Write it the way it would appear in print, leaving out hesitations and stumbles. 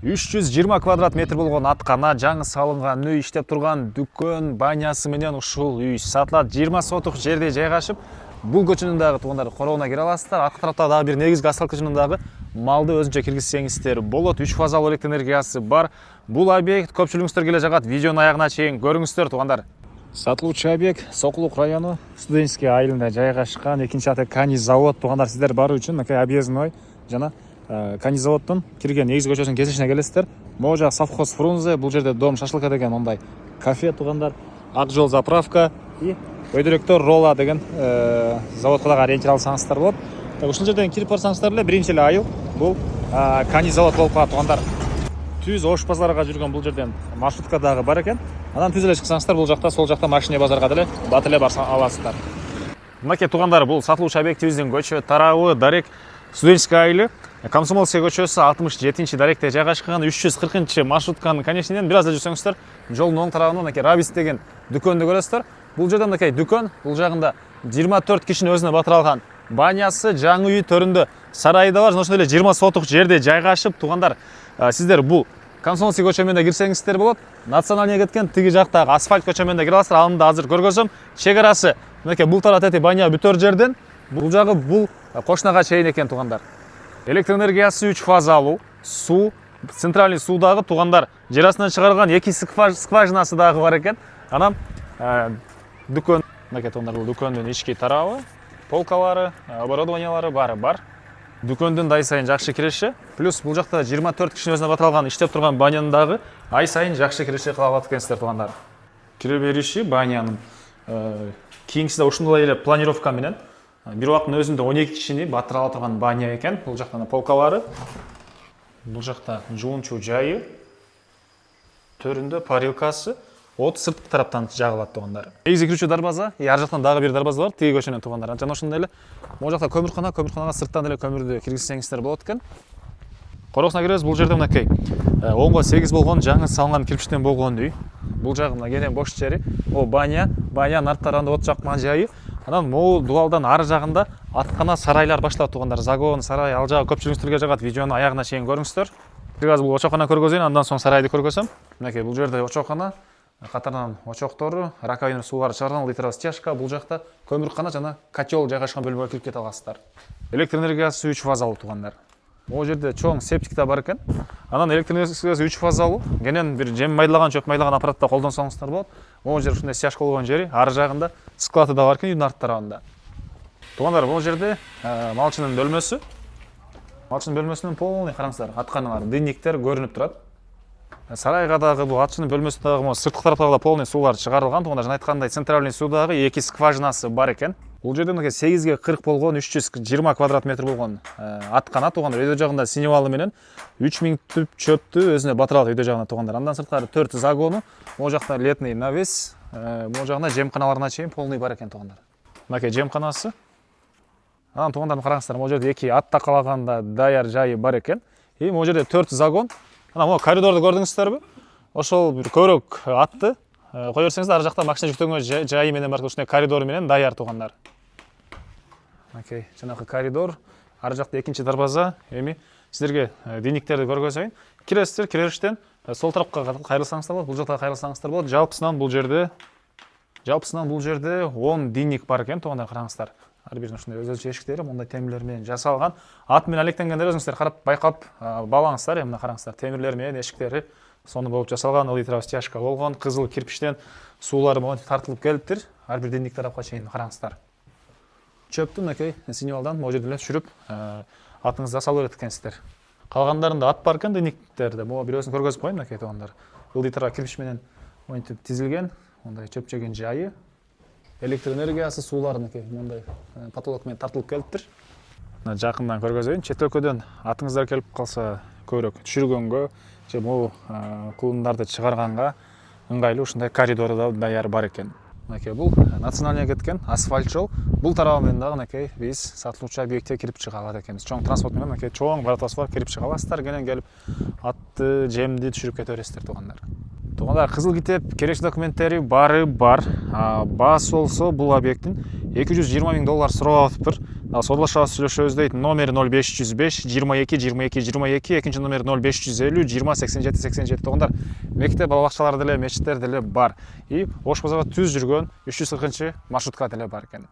320 квадрат метр болгон аткана, жаңы салынган үй, иштеп турган дүкөн, банясы менен ушул үй сатылат. 20 сотук жерде жайгашып, бул көчөнүн дагы туугандар короона кире аласыздар. Артка тарапта дагы бир негизги асфальт көчөнүн дагы малды өзүнчө киргизсеңиздер болот. 3 фазалуу электр энергиясы бар. Бул объект көпчүлүгүңүздөр келе жагат. Видеонун аягына чейин көрүңүздөр туугандар. Сатылуучу объект Сокулук району Студенческий айылында жайгашкан. Экинчи аты Кани завод туугандар, сиздер баруу үчүн объездной жана Кани заводтун кирген негизги көчөсүнүн кесишине келесиздер. Могу жак совхоз Фрунзе, бул жерде дом шашлыка деген ондай кафе туугандар, ак жол заправка и өйдөрөктөр Рола деген заводко дагы ориентир алсаңыздар болот. Ушул жерден кирип барсаңыздар эле биринчи эле айыл бул Кани завод болуп калат туугандар. Түз Ош базарга жүргөн бул жерден маршрутка дагы бар экен. Анан түз эле чыксаңыздар бул жакта, сол жакта машина базарга деле бат эле барса аласыздар. Мынакей туугандар, бул сатылуучу объектибиздин көчө тарабы Дарек Студенческий айылы, Комсомольский көчөсү 67-чи даректе жайгашкан. 340-чы маршрутканын конечнеден бир аз эле жүрсөңүздөр жолдун оң тарабында мынакей Рабис деген дүкөндү көрөсүздөр. Бул жерде мынакей дүкөн, бул жагында 24 кишини өзүнө батыра алган банясы, жаңы үй төрүндө сарайы да бар. Ошондой эле 20 сотук жерде жайгашып туугандар, сиздер бул Комсомольский көчө менен кирсеңиздер болот. Национальный кеткен тиги жактагы асфальт көчө менен кире аласыздар. Анын да азыр көргөзөм. Чек арасы мынакей бул тарап эти баня бүтөр жерден бул жагы бул кошунага чейин экен туугандар. Электр энергиясы 3 фазалуу, суу, центральный суу дагы туугандар, жер астынан чыгарылган 2 скважинасы дагы бар экен. Анан дүкөн, мынакей туугандар, бул дүкөндүн ички тарабы, полкалары, оборудованиялары баары бар. Дүкөндүн ай сайын жакшы киреше, плюс бул жакта 24 кишини өзүнө батыра алган иштеп турган банянын дагы ай сайын жакшы киреше кыла алат экенсиздер туугандар. Кире бериши банянын кийинкиси да ушундай эле планировка менен бир убакыттын өзүндө 12 кишини батыра ала турган баня экен. Бул жактан полкалары, бул жакта жуунчу жайы, төрүндө парилкасы, от сырткы тараптан жагылат туугандар. Негизи кирүүчү дарбаза, ар жактан дагы бир дарбаза бар, тиги көчөнөн туугандар. Жана ошондой эле могу жакта көмүрканага сырттан эле көмүрдү киргизсеңиздер болот экен. Коросуна киребиз. Бул жерде мынакей 10го 8 болгон жаңы салынган кирпичтен болгон үй. Бул жагы мына кенен бош жери, о банянын арт тарабында от жаккан жайы. Анан могу дуалдан ары жагында аткана сарайлар башталат туугандар. Загон сарай, ал жагы көпчүлүгүңүздөргө жагат. Видеонун аягына чейин көрүңүздөр. Бир аз бул очоккана көргөзөйүн, андан соң сарайды көргөзөм. Мынакей бул жерде очоккана, катарынан очоктору, раковина суулары чыгарылган литровый стяжка, бул жакта көмүркана жана котел жайгашкан бөлмөгө кирип кете аласыздар. Электр энергиясы 3 фазалуу туугандар. Могу жерде чоң септик да бар экен. Анан электр энергиясы 3 фазалуу. Кенен бир жем майлаган, чөп майлаган аппаратта колдонсоңуздар болот. Могу жер ушундай стяжка болгон жери, ары жагында склады да бар экен үйдүн арт тарабында. Туугандар, бул жерде малчынын бөлмөсү. Малчынын бөлмөсүнүн полный караңыздар, атканалар, дынниктер көрүнүп турат. Сарайга дагы бул атчынын бөлмөсү дагы сырткы тараптагы полный суулар чыгарылган. Туугандар, жана айткандай центральный суу дагы 2 скважинасы бар экен. Бул жерде мынакей 8ге 40 болгон 320 квадрат метр болгон аткана туугандар. Өйдө жагында синевалы менен 3000 түп чөптү өзүнө батыра алат өйдө жагына туугандар. Андан сырткары 4 загону, могу жакта летний навес, могу жагында жемканаларына чейин полный бар экен туугандар. Мынакей жемканасы. Анан туугандар караңыздар, могу жерде 2 атта калаганда даяр жайы бар экен. И могу жерде 4 загон. Анан могу коридорду көрдүңүздөрбү? Ошол бир көрөк атты кое берсеңиз, ар жакта машина жүктөгөн жайы менен бар, ушундай коридор менен даяр туугандар. Окей, жанагы коридор, ар жакта экинчи дарбаза. Эми сиздерге динниктерди көргөзөйүн. Киресиздер, киребиштен сол тарапка кайрылсаңыздар болот, бул жакка кайрылсаңыздар болот. Жалпысынан бул жерде 10 динник бар экен туугандар, караңыздар. Ар биринин ушундай өзгөчө эшиктери, мындай темирлер менен жасалган. Ат менен алектенгендер өзүңүздөр карап байкап балаңыздар. Мына караңыздар, темирлер менен эшиктери сону болуп жасалган, литровый стяжка болгон, кызыл кирпичтен суулары монтип тартылып келиптир. Ар бир динник тарапка чейин караңыздар. Чөптү мынакей синевалдан могу жерде эле түшүрүп атыңызда салып берет экенсиздер. Калгандарында ат бар экен динниктерде. Могу бирөөсүн көргөзүп коеюн мынакей туугандар. Бул литровый кирпич менен монтип тизилген, мындай чөп жеген жайы. Электр энергиясы суулары мынакей мындай потолок менен тартылып келиптир. Мына жакындан көргөзөйүн. Чет өлкөдөн атыңыздар келип калса, көбүрөөк түшүргөнгө же могу кулундарды чыгарганга ыңгайлуу ушундай коридору да даяр бар экен. Мынакей бул национальный кеткен асфальт жол. Бул тарабы менен дагы мынакей биз сатылуучу объектке кирип чыга алат экенбиз. Чоң транспорт менен мынакей чоң воротасы бар, кирип чыга аласыздар. Кенен келип атты, жемди түшүрүп кете бересиздер туугандар. Туугандар, кызыл китеп керекчи документтери бары бар. Баасы болсо бул объекттин $220 000 сурап атыптыр. Ал содалашабыз, сүйлөшөбүз дейт. Номери 0505 22 22 22, экинчи номери 0550 20 87 87. Тогундар мектеп, бала бакчалар деле, мечиттер деле бар. И Ош базарга түз жүргөн 340 маршрутка деле бар экен.